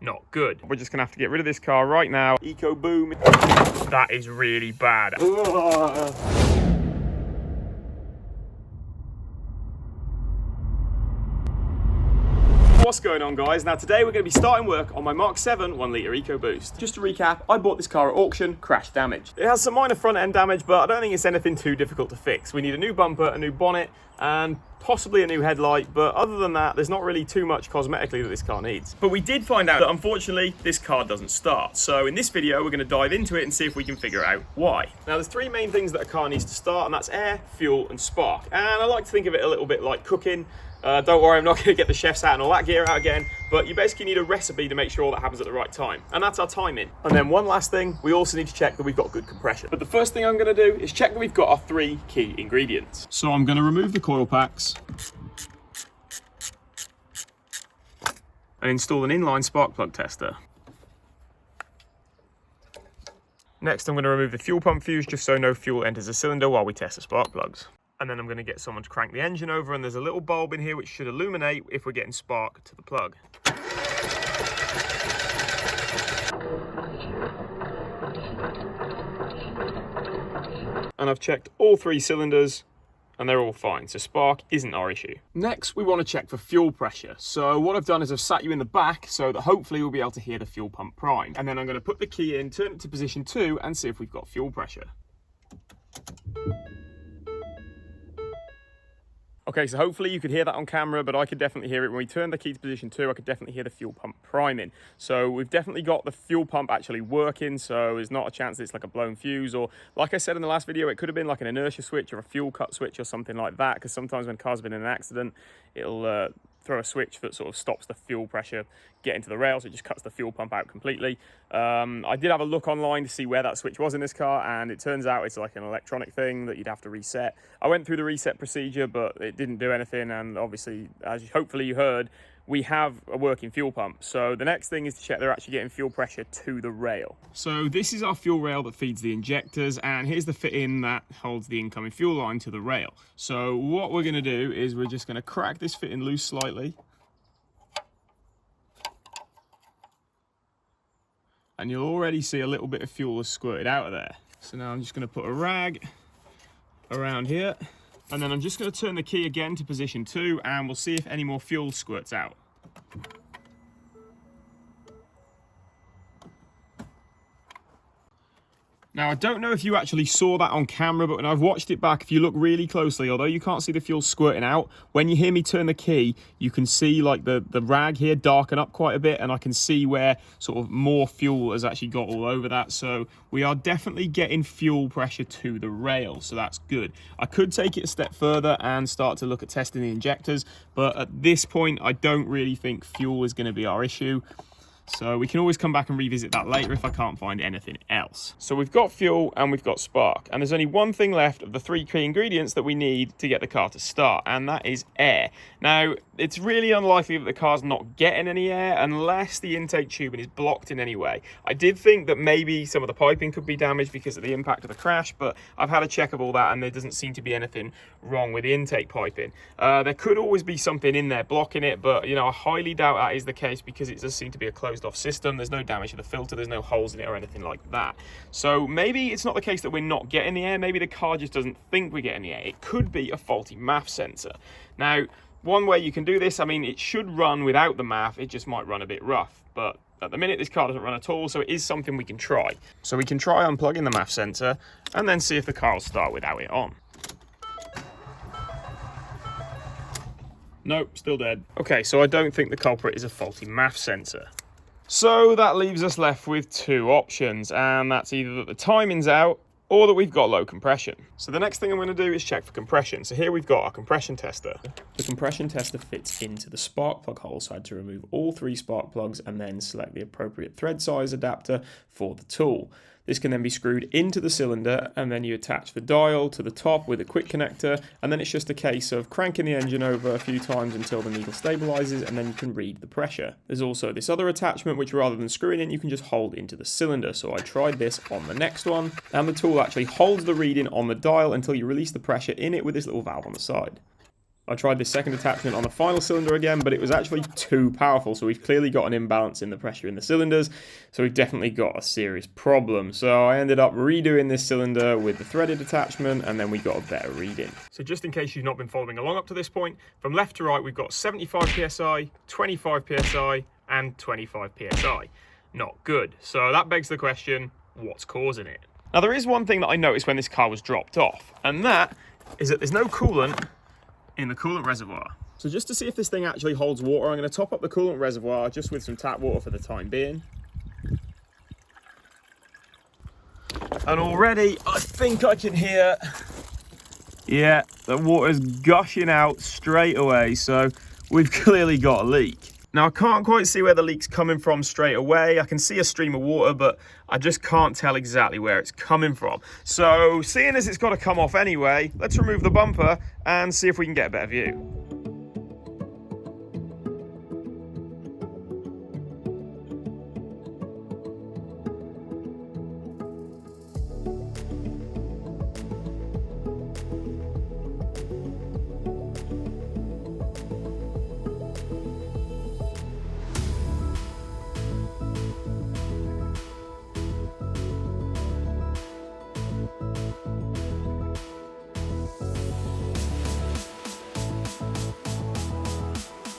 not good. We're just gonna have to get rid of this car right now. Ecoboom. That is really bad. What's going on, guys? Now today we're going to be starting work on my Mark 7 1 litre Ecoboost. Just to recap, I bought this car at auction, crash damaged. It has some minor front end damage, but I don't think it's anything too difficult to fix. We need a new bumper, a new bonnet, and possibly a new headlight, but other than that, there's not really too much cosmetically that this car needs. But we did find out that unfortunately, this car doesn't start. So in this video, we're going to dive into it and see if we can figure out why. Now there's three main things that a car needs to start, and that's air, fuel, and spark. And I like to think of it a little bit like cooking. Don't worry, I'm not going to get the chef's hat and all that gear out again, but you basically need a recipe to make sure all that happens at the right time, and that's our timing. And then one last thing, we also need to check that we've got good compression. But the first thing I'm going to do is check that we've got our three key ingredients. So I'm going to remove the coil packs and install an inline spark plug tester. Next, I'm going to remove the fuel pump fuse just so no fuel enters the cylinder while we test the spark plugs. And then I'm going to get someone to crank the engine over, and there's a little bulb in here which should illuminate if we're getting spark to the plug. And I've checked all three cylinders and they're all fine, so spark isn't our issue. Next, we want to check for fuel pressure. So what I've done is I've sat you in the back so that hopefully we'll be able to hear the fuel pump prime. And then I'm going to put the key in, turn it to position 2 and see if we've got fuel pressure. Okay, so hopefully you could hear that on camera, but I could definitely hear it. When we turned the key to position 2, I could definitely hear the fuel pump priming. So we've definitely got the fuel pump actually working, so there's not a chance that it's like a blown fuse, or like I said in the last video, it could have been like an inertia switch or a fuel cut switch or something like that, because sometimes when cars have been in an accident, it'll throw a switch that sort of stops the fuel pressure getting to the rail, so it just cuts the fuel pump out completely. I did have a look online to see where that switch was in this car, and it turns out it's like an electronic thing that you'd have to reset. I went through the reset procedure, but it didn't do anything, and obviously, as hopefully you heard, we have a working fuel pump. So the next thing is to check they're actually getting fuel pressure to the rail. So this is our fuel rail that feeds the injectors, and here's the fit-in that holds the incoming fuel line to the rail. So what we're going to do is we're just going to crack this fit-in loose slightly. And you'll already see a little bit of fuel has squirted out of there. So now I'm just going to put a rag around here. And then I'm just going to turn the key again to position 2 and we'll see if any more fuel squirts out. Now, I don't know if you actually saw that on camera, but when I've watched it back, if you look really closely, although you can't see the fuel squirting out, when you hear me turn the key, you can see like the rag here darken up quite a bit, and I can see where sort of more fuel has actually got all over that. So we are definitely getting fuel pressure to the rail, so that's good. I could take it a step further and start to look at testing the injectors, but at this point, I don't really think fuel is going to be our issue. So we can always come back and revisit that later if I can't find anything else. So we've got fuel and we've got spark, and there's only one thing left of the three key ingredients that we need to get the car to start, and that is air. Now, it's really unlikely that the car's not getting any air unless the intake tubing is blocked in any way. I did think that maybe some of the piping could be damaged because of the impact of the crash, but I've had a check of all that and there doesn't seem to be anything wrong with the intake piping. There could always be something in there blocking it, but you know, I highly doubt that is the case because it does seem to be a closed off system. There's no damage to the filter, there's no holes in it or anything like that. So maybe it's not the case that we're not getting the air, maybe the car just doesn't think we're getting the air. It could be a faulty MAF sensor. Now, one way you can do this, I mean, it should run without the MAF, it just might run a bit rough, but at the minute this car doesn't run at all, so it is something we can try. So we can try unplugging the MAF sensor and then see if the car will start without it on. Nope, still dead. Okay, so I don't think the culprit is a faulty MAF sensor. So that leaves us left with two options, and that's either that the timing's out or that we've got low compression. So the next thing I'm going to do is check for compression. So here we've got our compression tester. The compression tester fits into the spark plug hole, so I had to remove all three spark plugs and then select the appropriate thread size adapter for the tool. This can then be screwed into the cylinder, and then you attach the dial to the top with a quick connector, and then it's just a case of cranking the engine over a few times until the needle stabilizes, and then you can read the pressure. There's also this other attachment which, rather than screwing in, you can just hold into the cylinder. So I tried this on the next one, and the tool actually holds the reading on the dial until you release the pressure in it with this little valve on the side. I tried this second attachment on the final cylinder again, but it was actually too powerful. So we've clearly got an imbalance in the pressure in the cylinders. So we've definitely got a serious problem. So I ended up redoing this cylinder with the threaded attachment, and then we got a better reading. So just in case you've not been following along up to this point, from left to right, we've got 75 PSI, 25 PSI, and 25 PSI. Not good. So that begs the question, what's causing it? Now there is one thing that I noticed when this car was dropped off, and that is that there's no coolant in the coolant reservoir. So just to see if this thing actually holds water, I'm going to top up the coolant reservoir just with some tap water for the time being. And already I think I can hear, yeah, the water's gushing out straight away, so we've clearly got a leak. Now I can't quite see where the leak's coming from straight away. I can see a stream of water, but I just can't tell exactly where it's coming from. So seeing as it's got to come off anyway, let's remove the bumper and see if we can get a better view.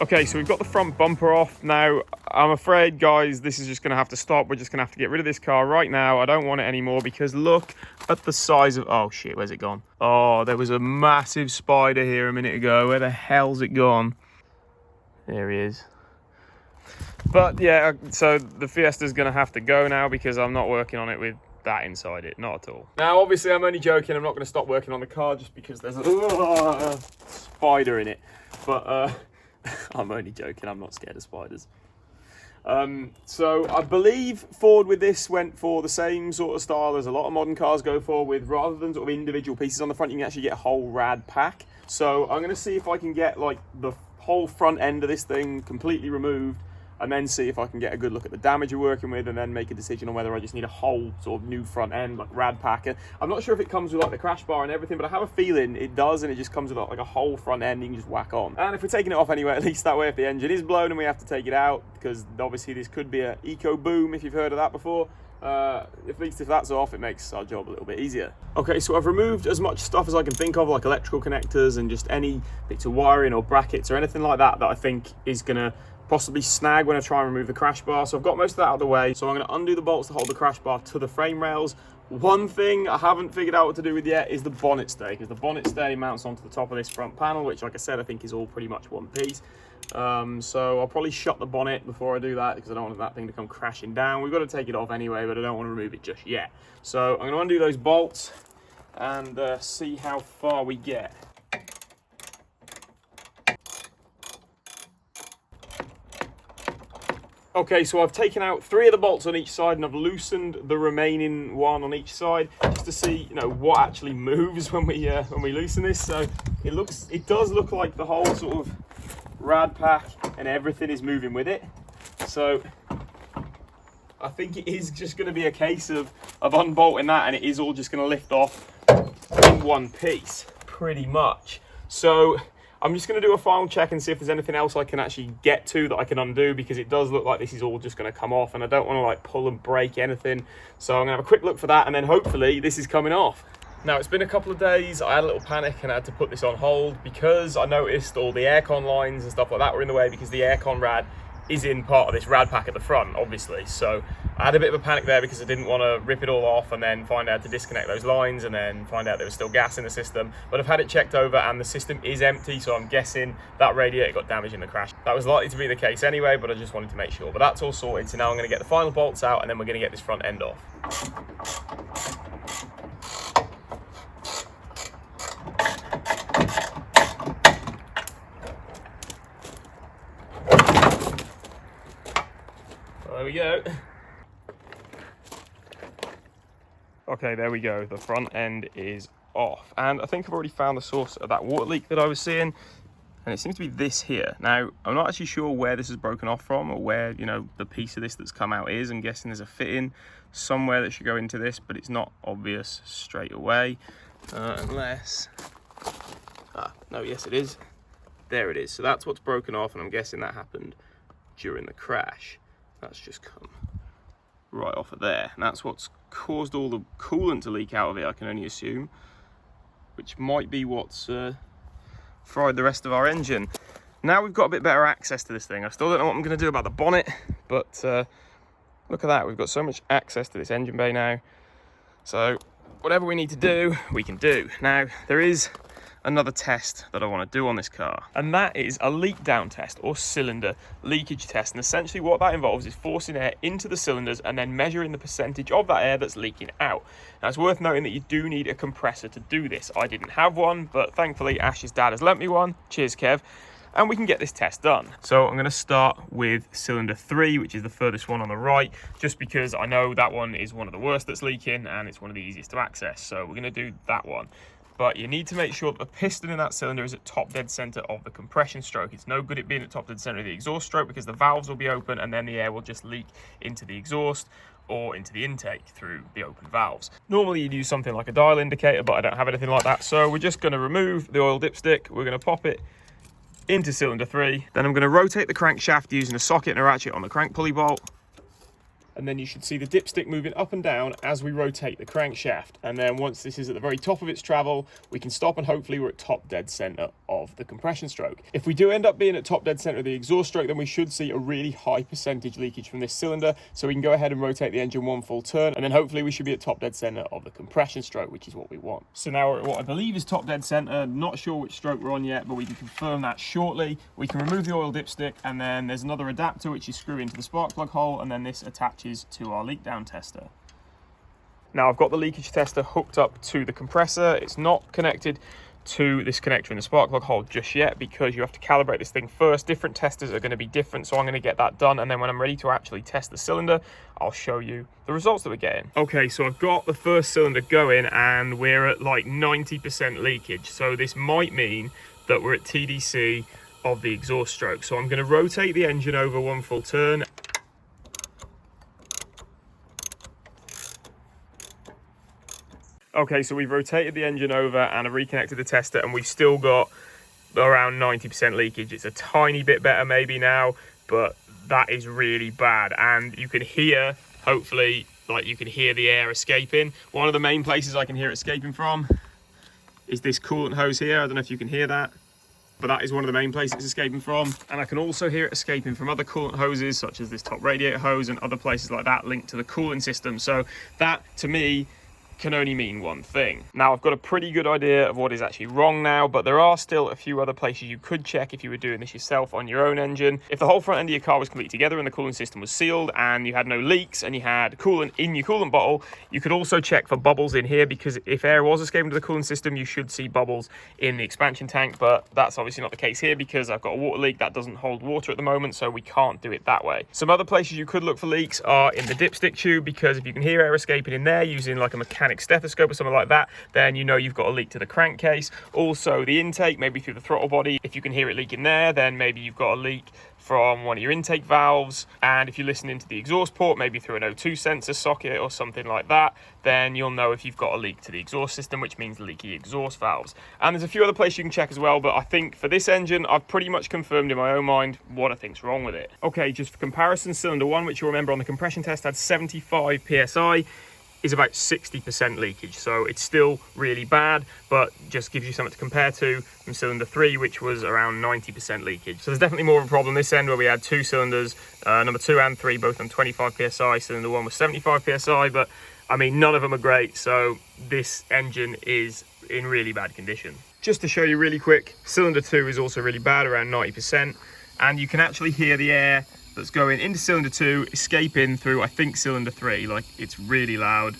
Okay, so we've got the front bumper off. Now, I'm afraid, guys, this is just going to have to stop. We're just going to have to get rid of this car right now. I don't want it anymore because look at the size of... Oh, shit, where's it gone? Oh, there was a massive spider here a minute ago. Where the hell's it gone? There he is. But, yeah, so the Fiesta's going to have to go now because I'm not working on it with that inside it. Not at all. Now, obviously, I'm only joking. I'm not going to stop working on the car just because there's a spider in it. But... I'm only joking, I'm not scared of spiders. So I believe Ford with this went for the same sort of style as a lot of modern cars go for, with rather than sort of individual pieces on the front, you can actually get a whole rad pack. So I'm going to see if I can get like the whole front end of this thing completely removed, and then see if I can get a good look at the damage we're working with, and then make a decision on whether I just need a whole sort of new front end, like rad packer. I'm not sure if it comes with like the crash bar and everything, but I have a feeling it does, and it just comes with like a whole front end you can just whack on. And if we're taking it off anyway, at least that way if the engine is blown and we have to take it out, because obviously this could be a eco boom if you've heard of that before, at least if that's off, it makes our job a little bit easier. Okay, so I've removed as much stuff as I can think of, like electrical connectors and just any bits of wiring or brackets or anything like that that I think is gonna possibly snag when I try and remove the crash bar. So I've got most of that out of the way. So I'm going to undo the bolts to hold the crash bar to the frame rails. One thing I haven't figured out what to do with yet is the bonnet stay, because the bonnet stay mounts onto the top of this front panel, which, like I said, I think is all pretty much one piece. So I'll probably shut the bonnet before I do that, because I don't want that thing to come crashing down. We've got to take it off anyway, but I don't want to remove it just yet. So I'm going to undo those bolts and see how far we get. Okay, so I've taken out 3 of the bolts on each side, and I've loosened the remaining one on each side just to see, you know, what actually moves when we loosen this. So it does look like the whole sort of rad pack and everything is moving with it. So I think it is just going to be a case of unbolting that, and it is all just going to lift off in one piece, pretty much. So I'm just going to do a final check and see if there's anything else I can actually get to that I can undo, because it does look like this is all just going to come off, and I don't want to like pull and break anything. So I'm going to have a quick look for that, and then hopefully this is coming off. Now, it's been a couple of days. I had a little panic and I had to put this on hold because I noticed all the aircon lines and stuff like that were in the way, because the aircon rad is in part of this rad pack at the front, obviously. So I had a bit of a panic there because I didn't want to rip it all off and then find out to disconnect those lines and then find out there was still gas in the system. But I've had it checked over and the system is empty, so I'm guessing that radiator got damaged in the crash. That was likely to be the case anyway, but I just wanted to make sure. But that's all sorted, so now I'm going to get the final bolts out and then we're going to get this front end off. There we go. Okay, there we go. The front end is off. And I think I've already found the source of that water leak that I was seeing. And it seems to be this here. Now, I'm not actually sure where this is broken off from or where, you know, the piece of this that's come out is. I'm guessing there's a fitting somewhere that should go into this, but it's not obvious straight away. Unless... no, yes it is. There it is. So that's what's broken off, and I'm guessing that happened during the crash. That's just come right off of there, and that's what's caused all the coolant to leak out of it, I can only assume, which might be what's fried the rest of our engine. Now we've got a bit better access to this thing. I still don't know what I'm going to do about the bonnet, but look at that, we've got so much access to this engine bay now. So whatever we need to do, we can do. Now, there is another test that I want to do on this car, and that is a leak down test or cylinder leakage test. And essentially what that involves is forcing air into the cylinders and then measuring the percentage of that air that's leaking out. Now, it's worth noting that you do need a compressor to do this. I didn't have one, but thankfully Ash's dad has lent me one. Cheers, Kev. And we can get this test done. So I'm going to start with cylinder 3, which is the furthest one on the right, just because I know that one is one of the worst that's leaking and it's one of the easiest to access. So we're going to do that one. But you need to make sure that the piston in that cylinder is at top dead center of the compression stroke. It's no good it being at top dead center of the exhaust stroke, because the valves will be open and then the air will just leak into the exhaust or into the intake through the open valves. Normally you'd use something like a dial indicator, but I don't have anything like that. So we're just going to remove the oil dipstick. We're going to pop it into cylinder 3. Then I'm going to rotate the crankshaft using a socket and a ratchet on the crank pulley bolt. And then you should see the dipstick moving up and down as we rotate the crankshaft. And then once this is at the very top of its travel, we can stop, and hopefully we're at top dead center of the compression stroke. If we do end up being at top dead center of the exhaust stroke, then we should see a really high percentage leakage from this cylinder. So we can go ahead and rotate the engine one full turn, and then hopefully we should be at top dead center of the compression stroke, which is what we want. So now we're at what I believe is top dead center. Not sure which stroke we're on yet, but we can confirm that shortly. We can remove the oil dipstick, and then there's another adapter which you screw into the spark plug hole, and then this attaches to our leak down tester. Now I've got the leakage tester hooked up to the compressor. It's not connected to this connector in the spark plug hole just yet, because you have to calibrate this thing first. Different testers are going to be different, so I'm going to get that done, and then when I'm ready to actually test the cylinder, I'll show you the results that we're getting. Okay, so I've got the first cylinder going and we're at like 90% leakage, so this might mean that we're at TDC of the exhaust stroke. So I'm going to rotate the engine over one full turn. Okay, so we've rotated the engine over and I've reconnected the tester, and we've still got around 90% leakage. It's a tiny bit better maybe now, but that is really bad. And you can hear, hopefully, like you can hear the air escaping. One of the main places I can hear it escaping from is this coolant hose here. I don't know if you can hear that, but that is one of the main places it's escaping from. And I can also hear it escaping from other coolant hoses, such as this top radiator hose and other places like that linked to the cooling system. So that, to me, can only mean one thing. Now, I've got a pretty good idea of what is actually wrong now, but there are still a few other places you could check if you were doing this yourself on your own engine. If the whole front end of your car was completely together and the cooling system was sealed and you had no leaks and you had coolant in your coolant bottle, you could also check for bubbles in here, because if air was escaping to the cooling system, you should see bubbles in the expansion tank, but that's obviously not the case here because I've got a water leak that doesn't hold water at the moment, so we can't do it that way. Some other places you could look for leaks are in the dipstick tube, because if you can hear air escaping in there using like a mechanic stethoscope or something like that, then you know you've got a leak to the crankcase. Also the intake, maybe through the throttle body, if you can hear it leaking there, then maybe you've got a leak from one of your intake valves. And if you're listening to the exhaust port, maybe through an O2 sensor socket or something like that, then you'll know if you've got a leak to the exhaust system, which means leaky exhaust valves. And there's a few other places you can check as well, but I think for this engine, I've pretty much confirmed in my own mind what I think's wrong with it. Okay, just for comparison, cylinder 1, which you'll remember on the compression test had 75 PSI, is about 60% leakage, so it's still really bad, but just gives you something to compare to from cylinder 3, which was around 90% leakage. So there's definitely more of a problem this end, where we had two cylinders, number 2 and 3, both on 25 PSI, cylinder 1 was 75 PSI, but I mean, none of them are great, so this engine is in really bad condition. Just to show you really quick, cylinder 2 is also really bad, around 90%, and you can actually hear the air that's going into cylinder 2 escaping through, I think, cylinder 3. Like, it's really loud.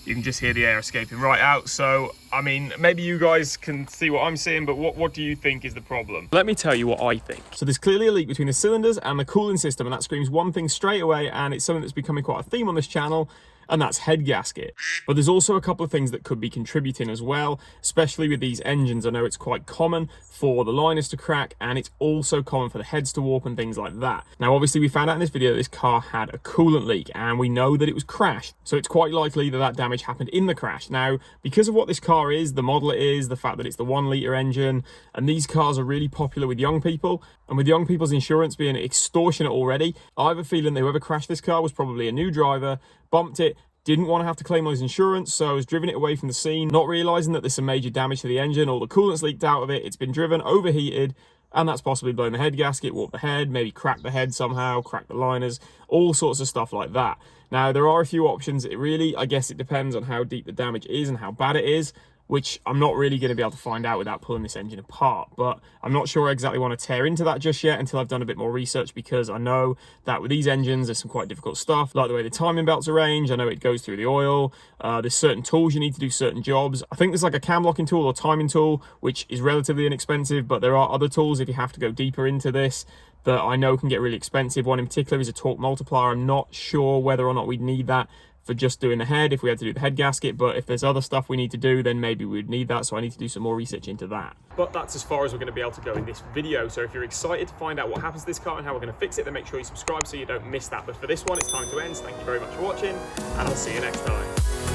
You can just hear the air escaping right out. So I mean, maybe you guys can see what I'm seeing, but what do you think is the problem? Let me tell you what I think. So there's clearly a leak between the cylinders and the cooling system, and that screams one thing straight away, and it's something that's becoming quite a theme on this channel, and that's head gasket. But there's also a couple of things that could be contributing as well, especially with these engines. I know it's quite common for the liners to crack, and it's also common for the heads to warp and things like that. Now, obviously, we found out in this video that this car had a coolant leak, and we know that it was crashed. So it's quite likely that that damage happened in the crash. Now, because of what this car is, the model it is, the fact that it's the 1 litre engine, and these cars are really popular with young people, and with young people's insurance being extortionate already, I have a feeling that whoever crashed this car was probably a new driver, bumped it, didn't want to have to claim on his insurance, so has driven it away from the scene, not realising that there's some major damage to the engine, all the coolant's leaked out of it, it's been driven, overheated, and that's possibly blown the head gasket, warped the head, maybe cracked the head somehow, cracked the liners, all sorts of stuff like that. Now, there are a few options. It really, I guess it depends on how deep the damage is and how bad it is, which I'm not really going to be able to find out without pulling this engine apart. But I'm not sure I exactly want to tear into that just yet until I've done a bit more research, because I know that with these engines, there's some quite difficult stuff, like the way the timing belts arrange. I know it goes through the oil. There's certain tools you need to do certain jobs. I think there's like a cam locking tool or timing tool, which is relatively inexpensive, but there are other tools if you have to go deeper into this that I know can get really expensive. One in particular is a torque multiplier. I'm not sure whether or not we'd need that for just doing the head if we had to do the head gasket, but if there's other stuff we need to do, then maybe we'd need that, so I need to do some more research into that. But that's as far as we're going to be able to go in this video, so if you're excited to find out what happens to this car and how we're going to fix it, then make sure you subscribe so you don't miss that. But for this one, it's time to end, so thank you very much for watching, and I'll see you next time.